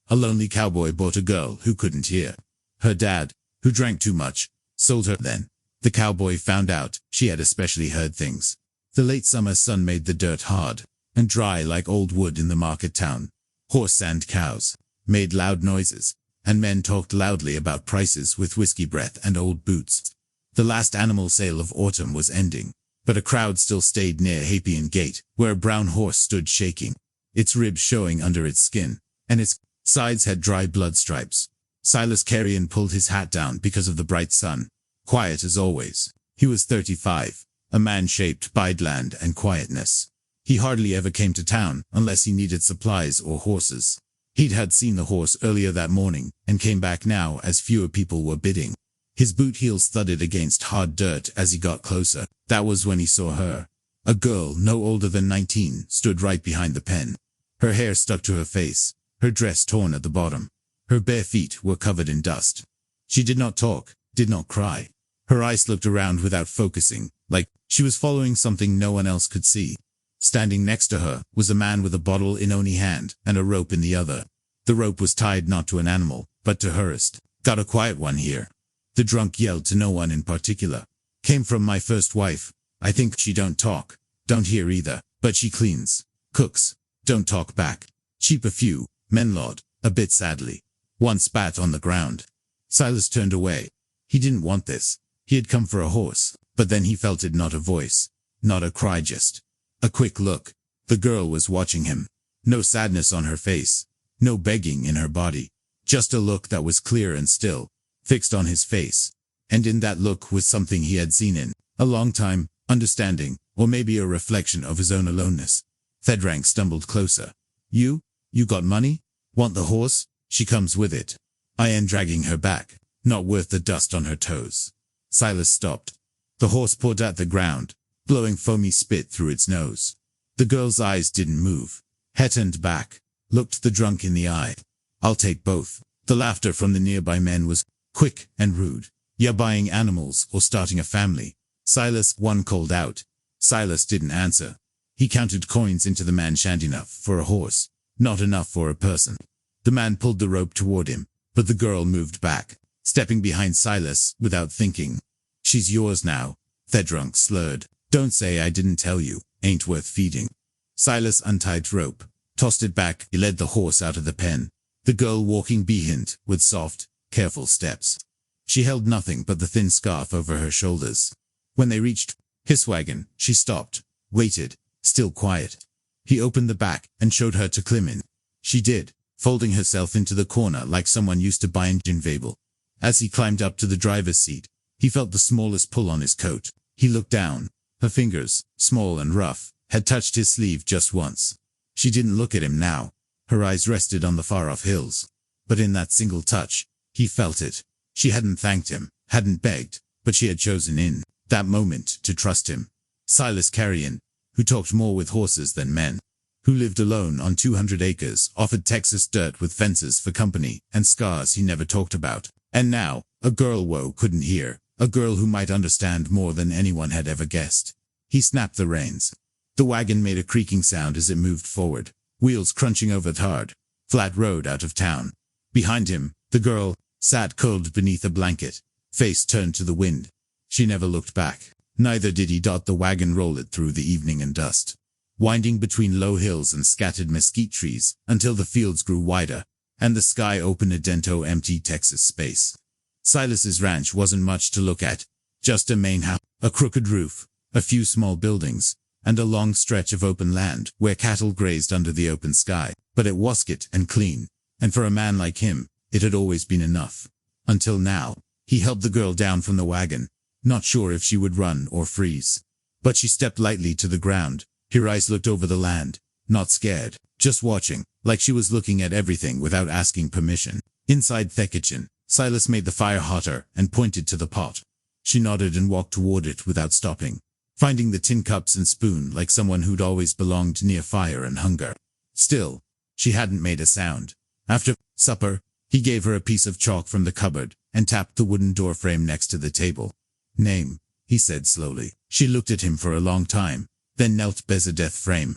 A lonely cowboy bought a girl who couldn't hear. Her dad, who drank too much, sold her. Then the cowboy found out she had especially heard things. The late summer sun made the dirt hard and dry like old wood in the market town. Horse and cows made loud noises, and men talked loudly about prices with whiskey breath and old boots. The last animal sale of autumn was ending, but a crowd still stayed near Hapian Gate, where a brown horse stood shaking, its ribs showing under its skin, and its sides had dry blood stripes. Silas Carrion pulled his hat down because of the bright sun. Quiet as always. He was 35, a man shaped by land and quietness. He hardly ever came to town unless he needed supplies or horses. He'd had seen the horse earlier that morning and came back now as fewer people were bidding. His boot heels thudded against hard dirt as he got closer. That was when he saw her. A girl no older than 19 stood right behind the pen. Her hair stuck to her face, her dress torn at the bottom. Her bare feet were covered in dust. She did not talk, did not cry. Her eyes looked around without focusing, like she was following something no one else could see. Standing next to her was a man with a bottle in one hand and a rope in the other. The rope was tied not to an animal, but to Hurst. Got a quiet one here. The drunk yelled to no one in particular. Came from my first wife. I think she don't talk, don't hear either, but she cleans, cooks, don't talk back. Cheap a few, Menlord, a bit sadly. One spat on the ground. Silas turned away. He didn't want this. He had come for a horse, but then he felt it, not a voice, not a cry, just a quick look. The girl was watching him. No sadness on her face, no begging in her body, just a look that was clear and still, fixed on his face. And in that look was something he had seen in a long time, understanding, or maybe a reflection of his own aloneness. Thedrank stumbled closer. You got money? Want the horse? She comes with it. I am dragging her back. Not worth the dust on her toes. Silas stopped. The horse pawed at the ground, blowing foamy spit through its nose. The girl's eyes didn't move. Head turned back, looked the drunk in the eye. I'll take both. The laughter from the nearby men was quick and rude. You're buying animals or starting a family? Silas, one called out. Silas didn't answer. He counted coins into the man shanty. Enough for a horse, not enough for a person. The man pulled the rope toward him, but the girl moved back, stepping behind Silas without thinking. She's yours now, Thedrunk slurred. Don't say I didn't tell you, ain't worth feeding. Silas untied rope, tossed it back. He led the horse out of the pen, the girl walking behind with soft, careful steps. She held nothing but the thin scarf over her shoulders. When they reached his wagon, she stopped, waited, still quiet. He opened the back and showed her to climb in. She did, folding herself into the corner like someone used to bind Ginvable. As he climbed up to the driver's seat, he felt the smallest pull on his coat. He looked down. Her fingers, small and rough, had touched his sleeve just once. She didn't look at him now. Her eyes rested on the far-off hills. But in that single touch, he felt it. She hadn't thanked him, hadn't begged, but she had chosen in that moment to trust him. Silas Carrion, who talked more with horses than men, who lived alone on 200 acres, offered Texas dirt with fences for company and scars he never talked about. And now, a girl Woe couldn't hear, a girl who might understand more than anyone had ever guessed. He snapped the reins. The wagon made a creaking sound as it moved forward, wheels crunching over the hard, flat road out of town. Behind him, the girl sat curled beneath a blanket, face turned to the wind. She never looked back. Neither did he. The wagon rolled through the evening and dust, winding between low hills and scattered mesquite trees until the fields grew wider and the sky opened a dento empty Texas space. Silas's ranch wasn't much to look at, just a main house, a crooked roof, a few small buildings, and a long stretch of open land where cattle grazed under the open sky. But it was wasket and clean, and for a man like him, it had always been enough. Until now. He helped the girl down from the wagon, not sure if she would run or freeze. But she stepped lightly to the ground. Her eyes looked over the land, not scared, just watching, like she was looking at everything without asking permission. Inside the kitchen, Silas made the fire hotter and pointed to the pot. She nodded and walked toward it without stopping, finding the tin cups and spoon like someone who'd always belonged near fire and hunger. Still, she hadn't made a sound. After supper, he gave her a piece of chalk from the cupboard and tapped the wooden door frame next to the table. Name, he said slowly. She looked at him for a long time, then knelt by the death frame.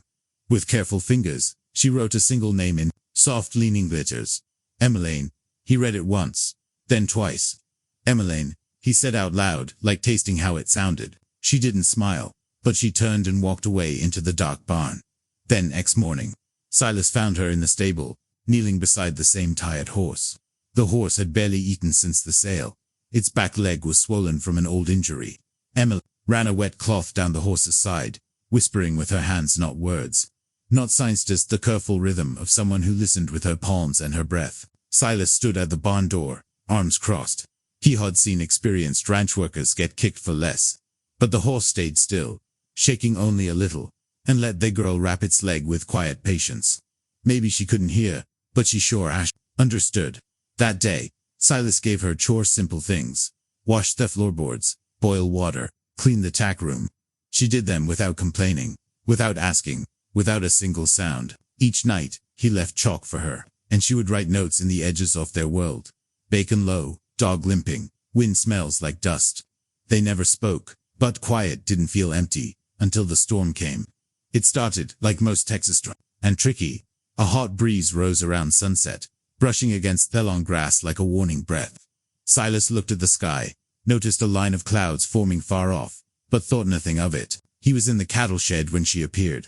With careful fingers, she wrote a single name in soft leaning letters. Emmeline, he read it once, then twice. Emmeline, he said out loud, like tasting how it sounded. She didn't smile, but she turned and walked away into the dark barn. Then next morning, Silas found her in the stable, kneeling beside the same tired horse. The horse had barely eaten since the sale. Its back leg was swollen from an old injury. Emmeline ran a wet cloth down the horse's side, whispering with her hands, not words. Not signs, just the careful rhythm of someone who listened with her palms and her breath. Silas stood at the barn door, arms crossed. He had seen experienced ranch workers get kicked for less. But the horse stayed still, shaking only a little, and let the girl wrap its leg with quiet patience. Maybe she couldn't hear, but she sure understood. That day, Silas gave her chore, simple things. Wash the floorboards, boil water, clean the tack room. She did them without complaining, without asking, without a single sound. Each night, he left chalk for her, and she would write notes in the edges of their world. Bacon low, dog limping, wind smells like dust. They never spoke, but quiet didn't feel empty, until the storm came. It started, like most Texas and tricky. A hot breeze rose around sunset, brushing against the long grass like a warning breath. Silas looked at the sky, noticed a line of clouds forming far off, but thought nothing of it. He was in the cattle shed when she appeared.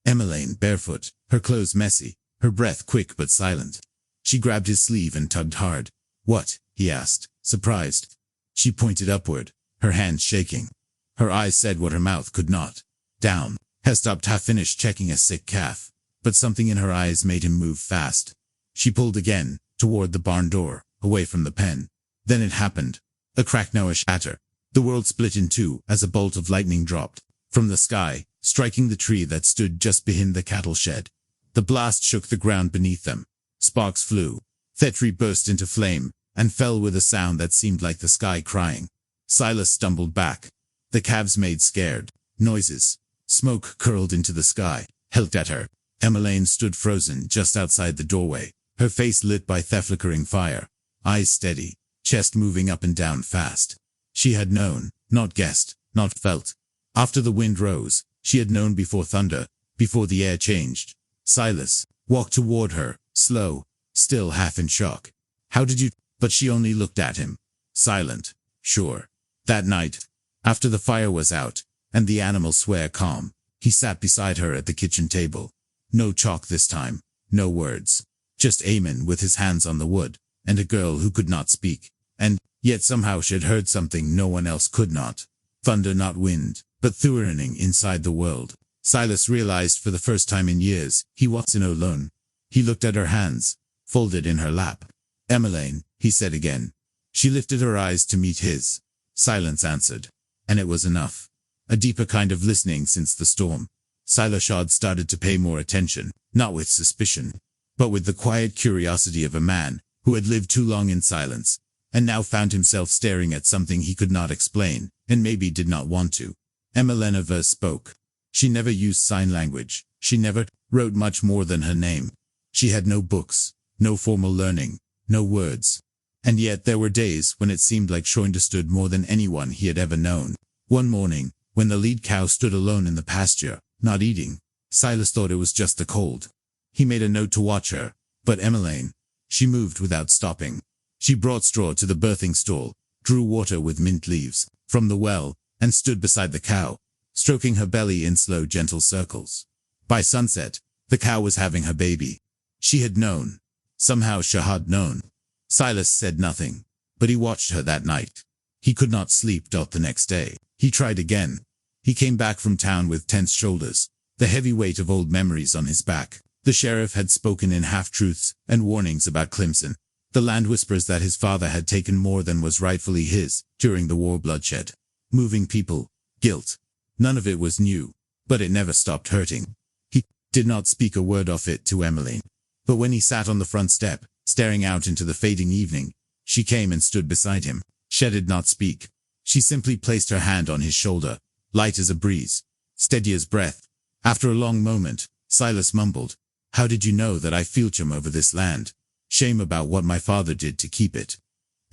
Emmeline, barefoot, her clothes messy, her breath quick but silent. She grabbed his sleeve and tugged hard. "What?" he asked, surprised. She pointed upward, her hands shaking. Her eyes said what her mouth could not. Down. He stopped, half finished checking a sick calf, but something in her eyes made him move fast. She pulled again, toward the barn door, away from the pen. Then it happened. A crack, now a shatter. The world split in two as a bolt of lightning dropped from the sky, striking the tree that stood just behind the cattle shed. The blast shook the ground beneath them. Sparks flew. The tree burst into flame, and fell with a sound that seemed like the sky crying. Silas stumbled back. The calves made scared noises. Smoke curled into the sky, held at her. Emmeline stood frozen just outside the doorway, her face lit by the flickering fire, eyes steady, chest moving up and down fast. She had known, not guessed, not felt. After the wind rose, she had known before thunder, before the air changed. Silas walked toward her, slow, still half in shock. "How did you—" But she only looked at him, silent, sure. That night, after the fire was out, and the animals swore calm, he sat beside her at the kitchen table. No chalk this time, no words. Just Eamon with his hands on the wood, and a girl who could not speak. And yet somehow she had heard something no one else could not. Thunder, not wind, but thundering inside the world. Silas realized for the first time in years he wasn't alone. He looked at her hands, folded in her lap. "Emmeline," he said again. She lifted her eyes to meet his. Silence answered. And it was enough. A deeper kind of listening since the storm. Silas had started to pay more attention, not with suspicion, but with the quiet curiosity of a man who had lived too long in silence, and now found himself staring at something he could not explain, and maybe did not want to. Emmeline never spoke. She never used sign language. She never wrote much more than her name. She had no books, no formal learning, no words. And yet there were days when it seemed like she understood more than anyone he had ever known. One morning, when the lead cow stood alone in the pasture, not eating, Silas thought it was just the cold. He made a note to watch her, but Emmeline, she moved without stopping. She brought straw to the birthing stall, drew water with mint leaves from the well, and stood beside the cow, stroking her belly in slow, gentle circles. By sunset, the cow was having her baby. She had known. Somehow she had known. Silas said nothing, but he watched her that night. He could not sleep the next day. He tried again. He came back from town with tense shoulders, the heavy weight of old memories on his back. The sheriff had spoken in half-truths and warnings about Clemson. The land whispers that his father had taken more than was rightfully his during the war bloodshed. Moving people, guilt. None of it was new, but it never stopped hurting. He did not speak a word of it to Emmeline. But when he sat on the front step, staring out into the fading evening, she came and stood beside him. She did not speak. She simply placed her hand on his shoulder, light as a breeze, steady as breath. After a long moment, Silas mumbled, "How did you know that I feel shame over this land? Shame about what my father did to keep it."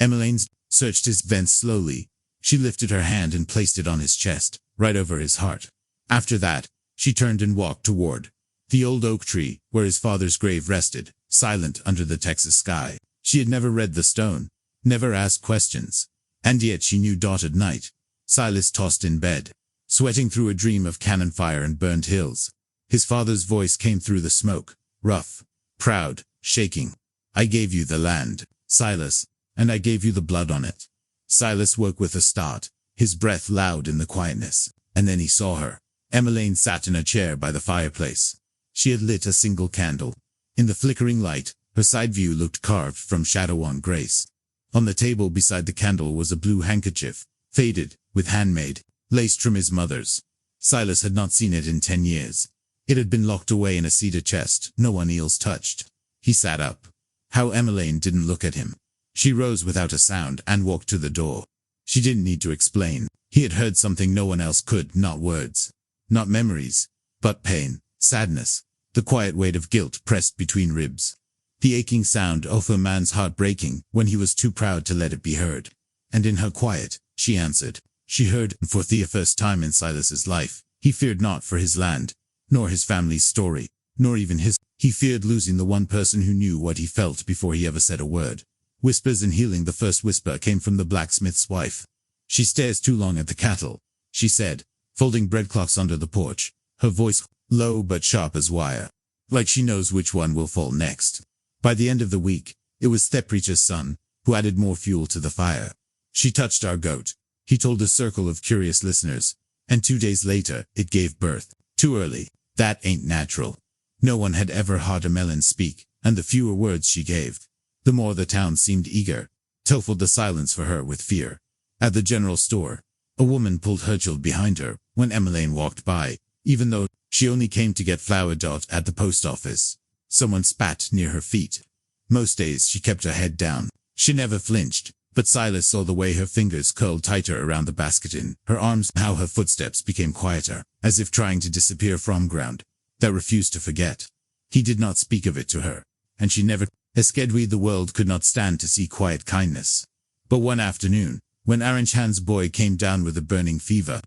Emmeline searched his vents slowly. She lifted her hand and placed it on his chest, right over his heart. After that, she turned and walked toward the old oak tree where his father's grave rested, silent under the Texas sky. She had never read the stone, never asked questions. And yet she knew dotted night. Silas tossed in bed, sweating through a dream of cannon fire and burned hills. His father's voice came through the smoke, rough, proud, shaking. I gave you the land, Silas, and I gave you the blood on it. Silas woke with a start, his breath loud in the quietness, and then he saw her. Emmeline sat in a chair by the fireplace. She had lit a single candle. In the flickering light, her side view looked carved from shadow on grace. On the table beside the candle was a blue handkerchief, faded, with handmade, laced from his mother's. Silas had not seen it in 10 years. It had been locked away in a cedar chest no one else touched. He sat up. How Emmeline didn't look at him. She rose without a sound and walked to the door. She didn't need to explain. He had heard something no one else could, not words, not memories, but pain, sadness, the quiet weight of guilt pressed between ribs. The aching sound of a man's heart breaking when he was too proud to let it be heard. And in her quiet, she answered. She heard, for the first time in Silas's life, he feared not for his land, nor his family's story, nor even his. He feared losing the one person who knew what he felt before he ever said a word. Whispers in healing. The first whisper came from the blacksmith's wife. She stares too long at the cattle, she said, folding breadcloths under the porch, her voice low but sharp as wire, like she knows which one will fall next. By the end of the week, it was the preacher's son, who added more fuel to the fire. She touched our goat, he told a circle of curious listeners, and 2 days later, it gave birth. Too early. That ain't natural. No one had ever heard a melon speak, and the fewer words she gave, the more the town seemed eager. Tofled the silence for her with fear. At the general store, a woman pulled her child behind her when Emmeline walked by, even though she only came to get flour. At the post office, someone spat near her feet. Most days she kept her head down. She never flinched, but Silas saw the way her fingers curled tighter around the basket in her arms, how her footsteps became quieter, as if trying to disappear from ground that refused to forget. He did not speak of it to her, and she never. Eskedwe, the world could not stand to see quiet kindness. But one afternoon, when Orange Hand's boy came down with a burning fever,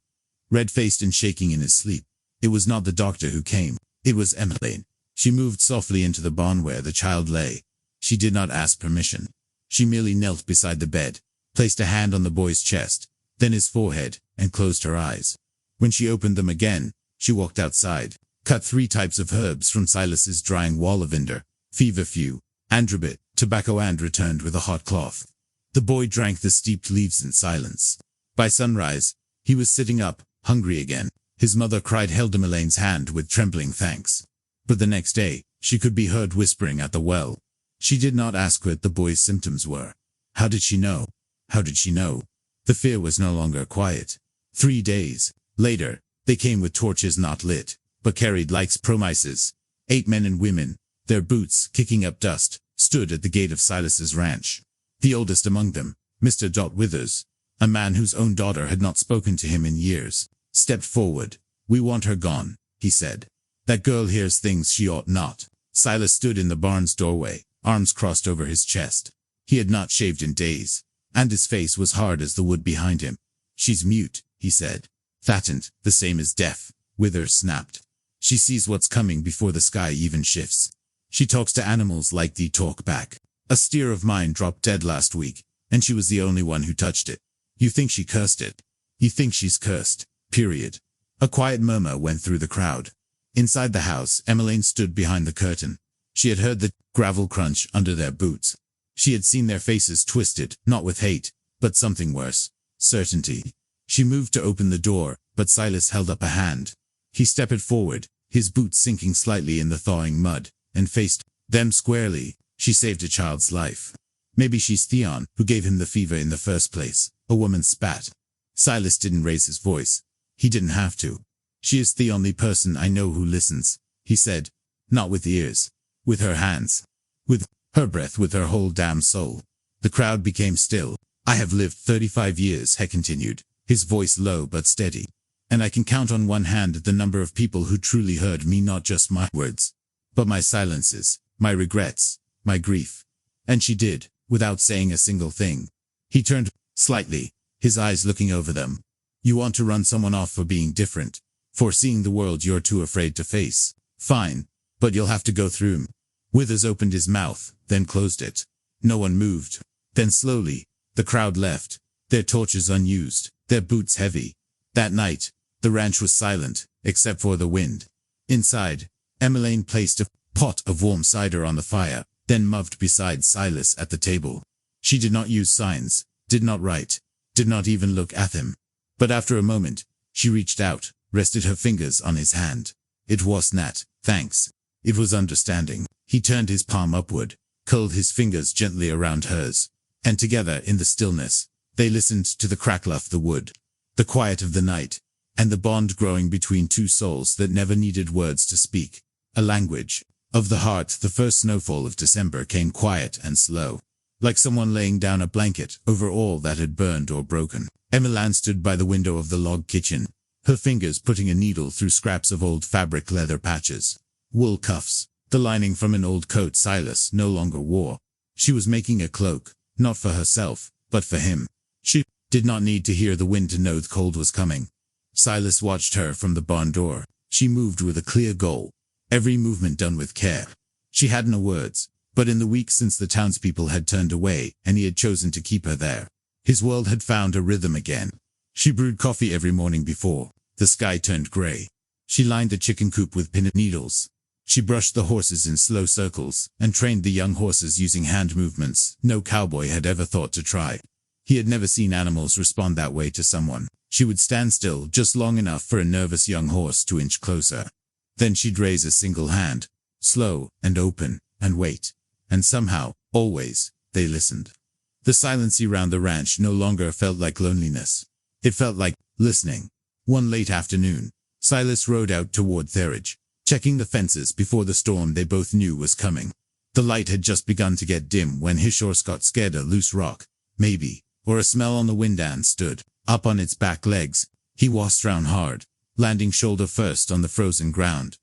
red-faced and shaking in his sleep, it was not the doctor who came, it was Emmeline. She moved softly into the barn where the child lay. She did not ask permission. She merely knelt beside the bed, placed a hand on the boy's chest, then his forehead, and closed her eyes. When she opened them again, she walked outside, cut 3 types of herbs from Silas's drying wall: lavender, feverfew, androbit, tobacco, and returned with a hot cloth. The boy drank the steeped leaves in silence. By sunrise, he was sitting up, hungry again. His mother held Emmeline's hand with trembling thanks. But the next day, she could be heard whispering at the well. She did not ask what the boy's symptoms were. How did she know? How did she know? The fear was no longer quiet. 3 days later, they came with torches not lit, but carried like promises. 8 men and women, their boots kicking up dust, stood at the gate of Silas's ranch. The oldest among them, Mr. Withers, a man whose own daughter had not spoken to him in years, stepped forward. We want her gone, he said. That girl hears things she ought not. Silas stood in the barn's doorway, arms crossed over his chest. He had not shaved in days, and his face was hard as the wood behind him. She's mute, he said. Fattened, the same as deaf, Withers snapped. She sees what's coming before the sky even shifts. She talks to animals like they talk back. A steer of mine dropped dead last week, and she was the only one who touched it. You think she cursed it? You think she's cursed, period. A quiet murmur went through the crowd. Inside the house, Emmeline stood behind the curtain. She had heard the gravel crunch under their boots. She had seen their faces twisted, not with hate, but something worse, certainty. She moved to open the door, but Silas held up a hand. He stepped forward, his boots sinking slightly in the thawing mud, and faced them squarely. She saved a child's life. Maybe she's Theon, who gave him the fever in the first place. A woman spat. Silas didn't raise his voice. He didn't have to. She is the only person I know who listens, he said. Not with ears. With her hands. With her breath, with her whole damn soul. The crowd became still. I have lived 35 years, he continued, his voice low but steady. And I can count on one hand the number of people who truly heard me, not just my words, but my silences, my regrets, my grief. And she did, without saying a single thing. He turned slightly, his eyes looking over them. You want to run someone off for being different, for seeing the world you're too afraid to face. Fine, but you'll have to go through him. Withers opened his mouth, then closed it. No one moved. Then slowly, the crowd left, their torches unused, their boots heavy. That night, the ranch was silent, except for the wind. Inside, Emmeline placed a pot of warm cider on the fire, then moved beside Silas at the table. She did not use signs, did not write, did not even look at him. But after a moment, she reached out, rested her fingers on his hand. It was not thanks. It was understanding. He turned his palm upward, curled his fingers gently around hers, and together in the stillness, they listened to the crackle of the wood, the quiet of the night, and the bond growing between two souls that never needed words to speak. A language of the heart. The first snowfall of December came quiet and slow, like someone laying down a blanket over all that had burned or broken. Emmeline stood by the window of the log kitchen, her fingers putting a needle through scraps of old fabric, leather patches, wool cuffs, the lining from an old coat Silas no longer wore. She was making a cloak, not for herself, but for him. She did not need to hear the wind to know the cold was coming. Silas watched her from the barn door. She moved with a clear goal, every movement done with care. She had no words, but in the weeks since the townspeople had turned away and he had chosen to keep her there, his world had found a rhythm again. She brewed coffee every morning before the sky turned gray. She lined the chicken coop with pin needles. She brushed the horses in slow circles and trained the young horses using hand movements no cowboy had ever thought to try. He had never seen animals respond that way to someone. She would stand still just long enough for a nervous young horse to inch closer. Then she'd raise a single hand, slow and open, and wait. And somehow, always, they listened. The silence around the ranch no longer felt like loneliness. It felt like listening. One late afternoon, Silas rode out toward Therridge, checking the fences before the storm they both knew was coming. The light had just begun to get dim when his horse got scared a loose rock, maybe, or a smell on the wind, and stood up on its back legs. He was round hard, landing shoulder first on the frozen ground.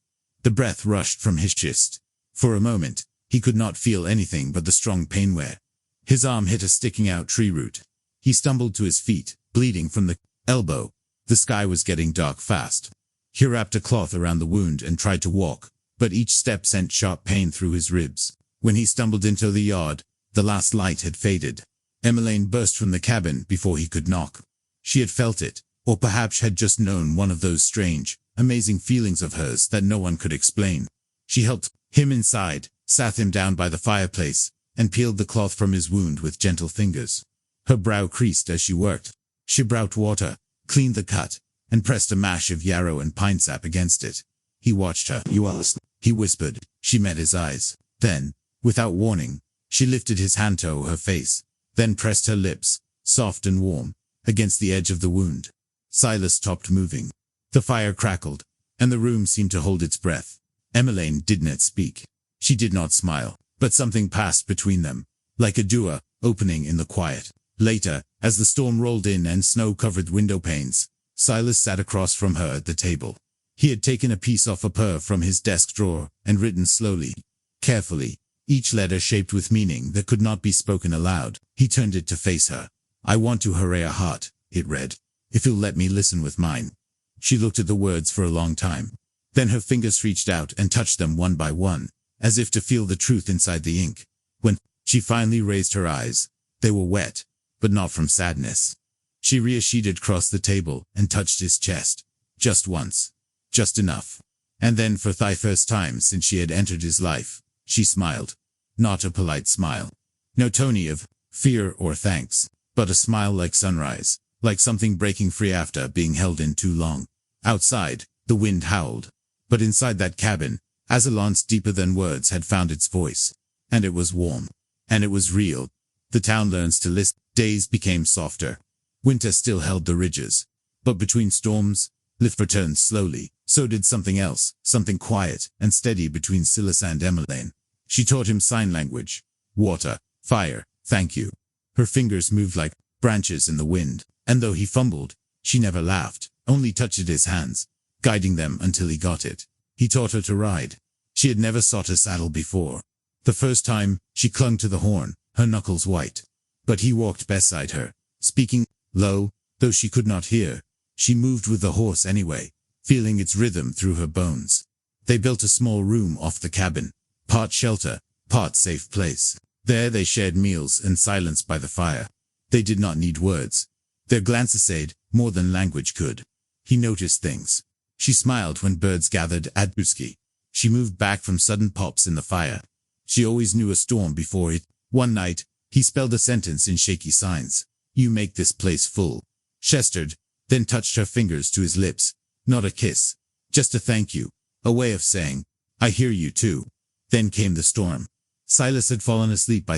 The breath rushed from his chest. For a moment, he could not feel anything but the strong pain where his arm hit a sticking out tree root. He stumbled to his feet, bleeding from the elbow. The sky was getting dark fast. He wrapped a cloth around the wound and tried to walk, but each step sent sharp pain through his ribs. When he stumbled into the yard, the last light had faded. Emmeline burst from the cabin before he could knock. She had felt it, or perhaps had just known one of those strange, amazing feelings of hers that no one could explain. She helped him inside, sat him down by the fireplace, and peeled the cloth from his wound with gentle fingers. Her brow creased as she worked. She brought water, cleaned the cut, and pressed a mash of yarrow and pine sap against it. He watched her. "You are," he whispered. She met his eyes. Then, without warning, she lifted his hand to her face, then pressed her lips, soft and warm, against the edge of the wound. Silas stopped moving. The fire crackled, and the room seemed to hold its breath. Emmeline did not speak. She did not smile, but something passed between them, like a door opening in the quiet. Later, as the storm rolled in and snow covered window panes, Silas sat across from her at the table. He had taken a piece off a paper from his desk drawer and written slowly, carefully, each letter shaped with meaning that could not be spoken aloud. He turned it to face her. "I want to hurry a heart," it read, "if you'll let me listen with mine." She looked at the words for a long time. Then her fingers reached out and touched them one by one, as if to feel the truth inside the ink. When she finally raised her eyes, they were wet, but not from sadness. She reassured across the table and touched his chest. Just once. Just enough. And then for the first time since she had entered his life, she smiled. Not a polite smile. No tone of fear or thanks, but a smile like sunrise, like something breaking free after being held in too long. Outside, the wind howled. But inside that cabin, a silence deeper than words had found its voice. And it was warm. And it was real. The town learns to listen. Days became softer. Winter still held the ridges. But between storms, life returned slowly. So did something else, something quiet and steady between Silas and Emmeline. She taught him sign language. Water, fire, thank you. Her fingers moved like branches in the wind. And though he fumbled, she never laughed, only touched his hands, guiding them until he got it. He taught her to ride. She had never sought a saddle before. The first time, she clung to the horn, her knuckles white. But he walked beside her, speaking low, though she could not hear. She moved with the horse anyway, feeling its rhythm through her bones. They built a small room off the cabin, part shelter, part safe place. There they shared meals and silence by the fire. They did not need words. Their glances said more than language could. He noticed things. She smiled when birds gathered at Buski. She moved back from sudden pops in the fire. She always knew a storm before it. One night, he spelled a sentence in shaky signs. You make this place full. Chestered, then touched her fingers to his lips. Not a kiss. Just a thank you. A way of saying, I hear you too. Then came the storm. Silas had fallen asleep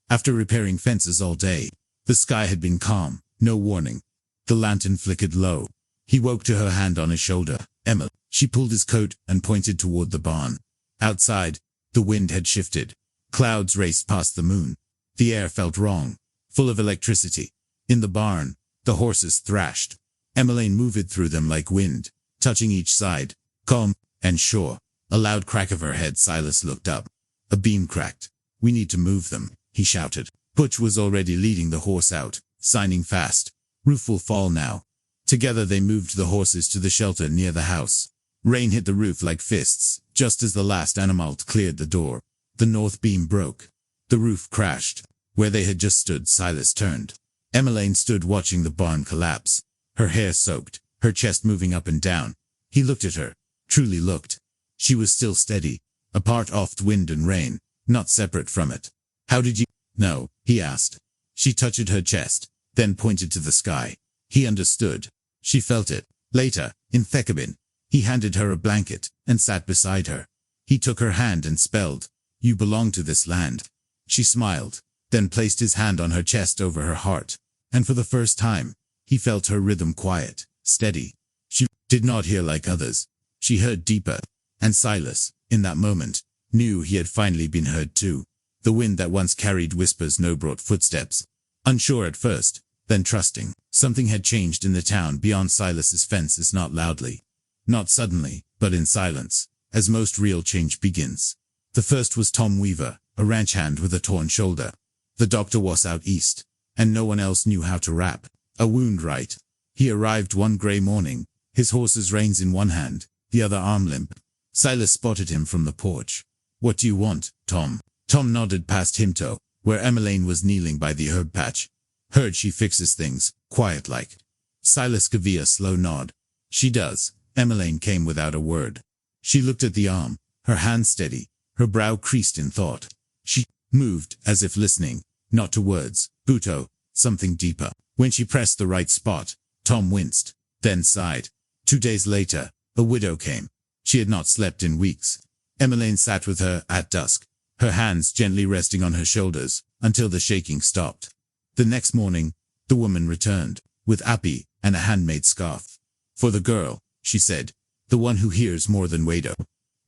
after repairing fences all day. The sky had been calm, no warning. The lantern flickered low. He woke to her hand on his shoulder. Emma. She pulled his coat and pointed toward the barn. Outside, the wind had shifted. Clouds raced past the moon. The air felt wrong, full of electricity. In the barn, the horses thrashed. Emmeline moved through them like wind, touching each side, calm and sure. A loud crack of her head. Silas looked up. A beam cracked. We need to move them, he shouted. Butch was already leading the horse out, signing fast. Roof will fall now. Together they moved the horses to the shelter near the house. Rain hit the roof like fists, just as the last animal cleared the door. The north beam broke. The roof crashed. Where they had just stood, Silas turned. Emmeline stood watching the barn collapse. Her hair soaked, her chest moving up and down. He looked at her, truly looked. She was still steady, apart of wind and rain, not separate from it. How did you know? He asked. She touched her chest, then pointed to the sky. He understood. She felt it. Later, in Thekabin, he handed her a blanket and sat beside her. He took her hand and spelled, You belong to this land. She smiled, then placed his hand on her chest over her heart. And for the first time, he felt her rhythm quiet, steady. She did not hear like others. She heard deeper. And Silas, in that moment, knew he had finally been heard too. The wind that once carried whispers now brought footsteps. Unsure at first, then trusting. Something had changed in the town beyond Silas's fences, not loudly. Not suddenly, but in silence, as most real change begins. The first was Tom Weaver, a ranch hand with a torn shoulder. The doctor was out east, and no one else knew how to wrap a wound right. He arrived one grey morning, his horse's reins in one hand, the other arm limp. Silas spotted him from the porch. What do you want, Tom? Tom nodded past Himto, where Emmeline was kneeling by the herb patch. Heard she fixes things, quiet like. Silas gave a slow nod. She does. Emmeline came without a word. She looked at the arm, her hand steady, her brow creased in thought. She moved, as if listening, not to words, Buto, something deeper. When she pressed the right spot, Tom winced, then sighed. 2 days later, a widow came. She had not slept in weeks. Emmeline sat with her at dusk, her hands gently resting on her shoulders, until the shaking stopped. The next morning, the woman returned, with Appy and a handmade scarf. For the girl, she said, the one who hears more than Wado.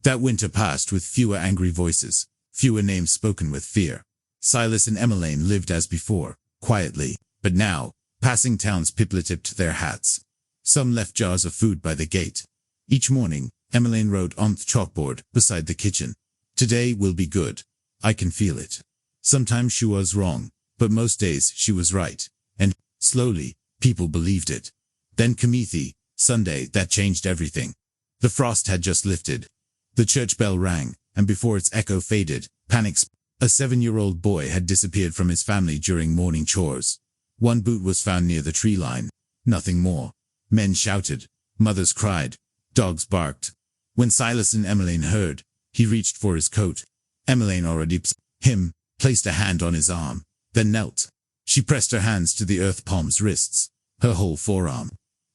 That winter passed with fewer angry voices, fewer names spoken with fear. Silas and Emmeline lived as before, quietly, but now, passing towns people tipped their hats. Some left jars of food by the gate. Each morning, Emmeline wrote on the chalkboard beside the kitchen. Today will be good. I can feel it. Sometimes she was wrong, but most days she was right. And, slowly, people believed it. Then Kamithi, Sunday, that changed everything. The frost had just lifted. The church bell rang, and before its echo faded, panic. A 7-year-old boy had disappeared from his family during morning chores. One boot was found near the tree line. Nothing more. Men shouted. Mothers cried. Dogs barked. When Silas and Emmeline heard, he reached for his coat. Emmeline already him, placed a hand on his arm, then knelt. She pressed her hands to the earth palm's wrists, her whole forearm.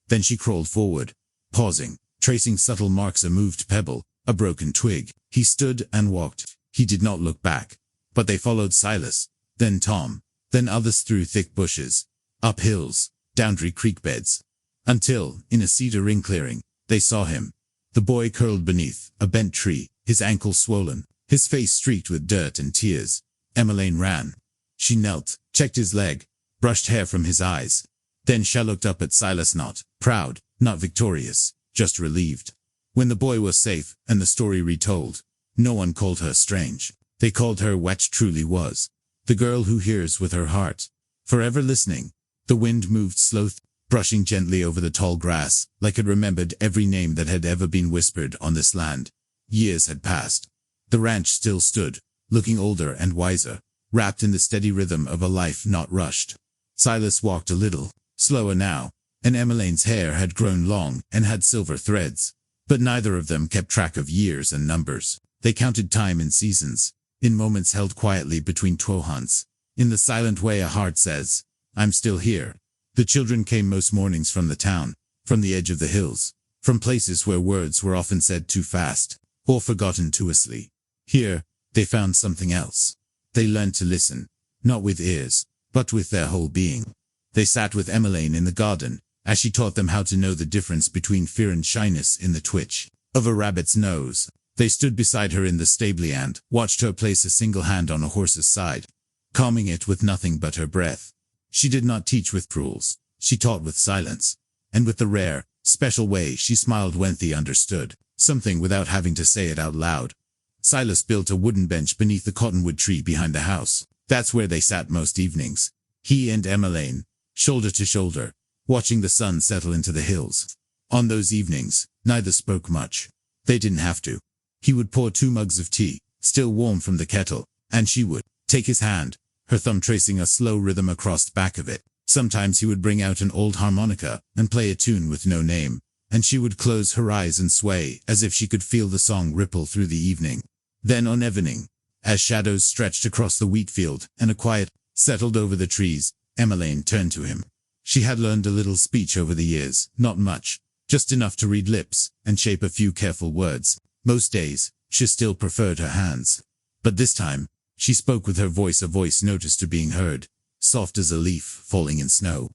Then she crawled forward, pausing, tracing subtle marks, a moved pebble, a broken twig. He stood and walked. He did not look back. But they followed Silas, then Tom, then others through thick bushes, up hills, down creek beds, until, in a cedar ring clearing, they saw him. The boy curled beneath a bent tree, his ankles swollen, his face streaked with dirt and tears. Emmeline ran. She knelt, checked his leg, brushed hair from his eyes. Then she looked up at Silas, not proud, not victorious, just relieved. When the boy was safe and the story retold, no one called her strange. They called her what she truly was. The girl who hears with her heart. Forever listening. The wind moved slow, brushing gently over the tall grass, like it remembered every name that had ever been whispered on this land. Years had passed. The ranch still stood, looking older and wiser. wrapped in the steady rhythm of a life not rushed. Silas walked a little slower now, and Emmeline's hair had grown long and had silver threads. But neither of them kept track of years and numbers. They counted time in seasons, in moments held quietly between hunts. In the silent way a heart says, "I'm still here." The children came most mornings from the town, from the edge of the hills, from places where words were often said too fast, or forgotten too easily. Here, they found something else. They learned to listen, not with ears, but with their whole being. They sat with Emmeline in the garden, as she taught them how to know the difference between fear and shyness in the twitch of a rabbit's nose. They stood beside her in the stable and watched her place a single hand on a horse's side, calming it with nothing but her breath. She did not teach with rules, she taught with silence, and with the rare, special way she smiled when they understood something without having to say it out loud. Silas built a wooden bench beneath the cottonwood tree behind the house. That's where they sat most evenings, he and Emmeline, shoulder to shoulder, watching the sun settle into the hills. On those evenings, neither spoke much. They didn't have to. He would pour 2 mugs of tea, still warm from the kettle, and she would take his hand, her thumb tracing a slow rhythm across the back of it. Sometimes he would bring out an old harmonica and play a tune with no name, and she would close her eyes and sway as if she could feel the song ripple through the evening. Then on evening, as shadows stretched across the wheat field and a quiet settled over the trees, Emmeline turned to him. She had learned a little speech over the years, not much, just enough to read lips and shape a few careful words. Most days, she still preferred her hands. But this time, she spoke with her voice, a voice noticed to being heard, soft as a leaf falling in snow.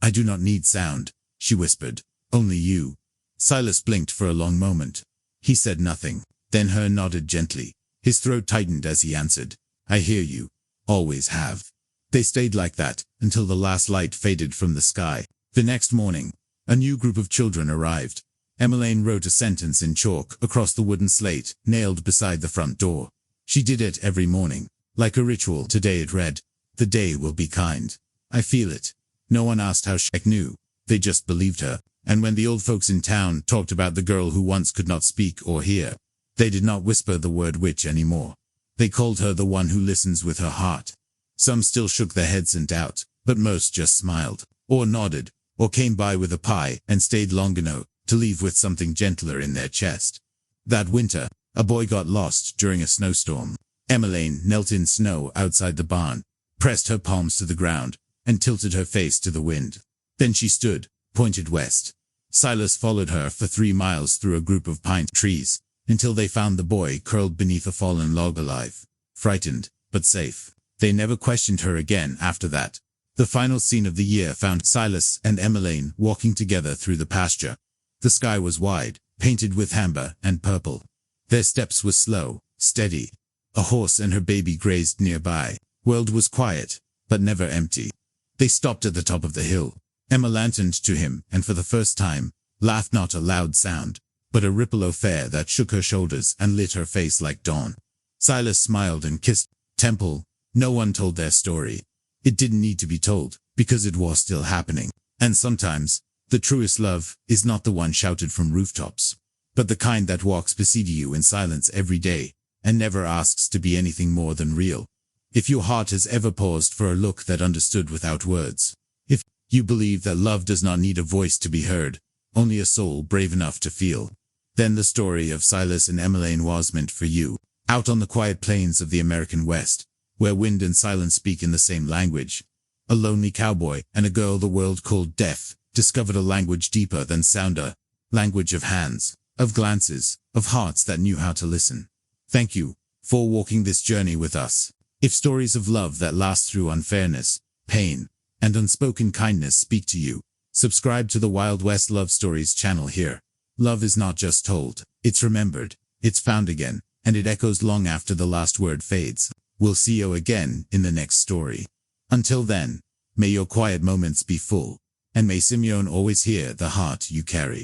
"I do not need sound," she whispered, "only you." Silas blinked for a long moment. He said nothing, then her nodded gently. His throat tightened as he answered, "I hear you. Always have." They stayed like that until the last light faded from the sky. The next morning, a new group of children arrived. Emmeline wrote a sentence in chalk across the wooden slate nailed beside the front door. She did it every morning, like a ritual. Today it read, "The day will be kind. I feel it." No one asked how she knew. They just believed her. And when the old folks in town talked about the girl who once could not speak or hear, they did not whisper the word witch anymore. They called her the one who listens with her heart. Some still shook their heads in doubt, but most just smiled, or nodded, or came by with a pie and stayed long enough to leave with something gentler in their chest. That winter, a boy got lost during a snowstorm. Emmeline knelt in snow outside the barn, pressed her palms to the ground, and tilted her face to the wind. Then she stood, pointed west. Silas followed her for 3 miles through a group of pine trees, until they found the boy curled beneath a fallen log alive, frightened, but safe. They never questioned her again after that. The final scene of the year found Silas and Emmeline walking together through the pasture. The sky was wide, painted with amber and purple. Their steps were slow, steady. A horse and her baby grazed nearby. World was quiet, but never empty. They stopped at the top of the hill. Emmeline turned to him, and for the first time, laughed, not a loud sound, but a ripple of air that shook her shoulders and lit her face like dawn. Silas smiled and kissed Temple. No one told their story. It didn't need to be told, because it was still happening. And sometimes, the truest love is not the one shouted from rooftops, but the kind that walks beside you in silence every day, and never asks to be anything more than real. If your heart has ever paused for a look that understood without words, if you believe that love does not need a voice to be heard, only a soul brave enough to feel, then the story of Silas and Emmeline was meant for you. Out on the quiet plains of the American West, where wind and silence speak in the same language, a lonely cowboy and a girl the world called deaf discovered a language deeper than sound, a language of hands, of glances, of hearts that knew how to listen. Thank you for walking this journey with us. If stories of love that last through unfairness, pain, and unspoken kindness speak to you, subscribe to the Wild West Love Stories channel here. Love is not just told, it's remembered, it's found again, and it echoes long after the last word fades. We'll see you again in the next story. Until then, may your quiet moments be full, and may Simeon always hear the heart you carry.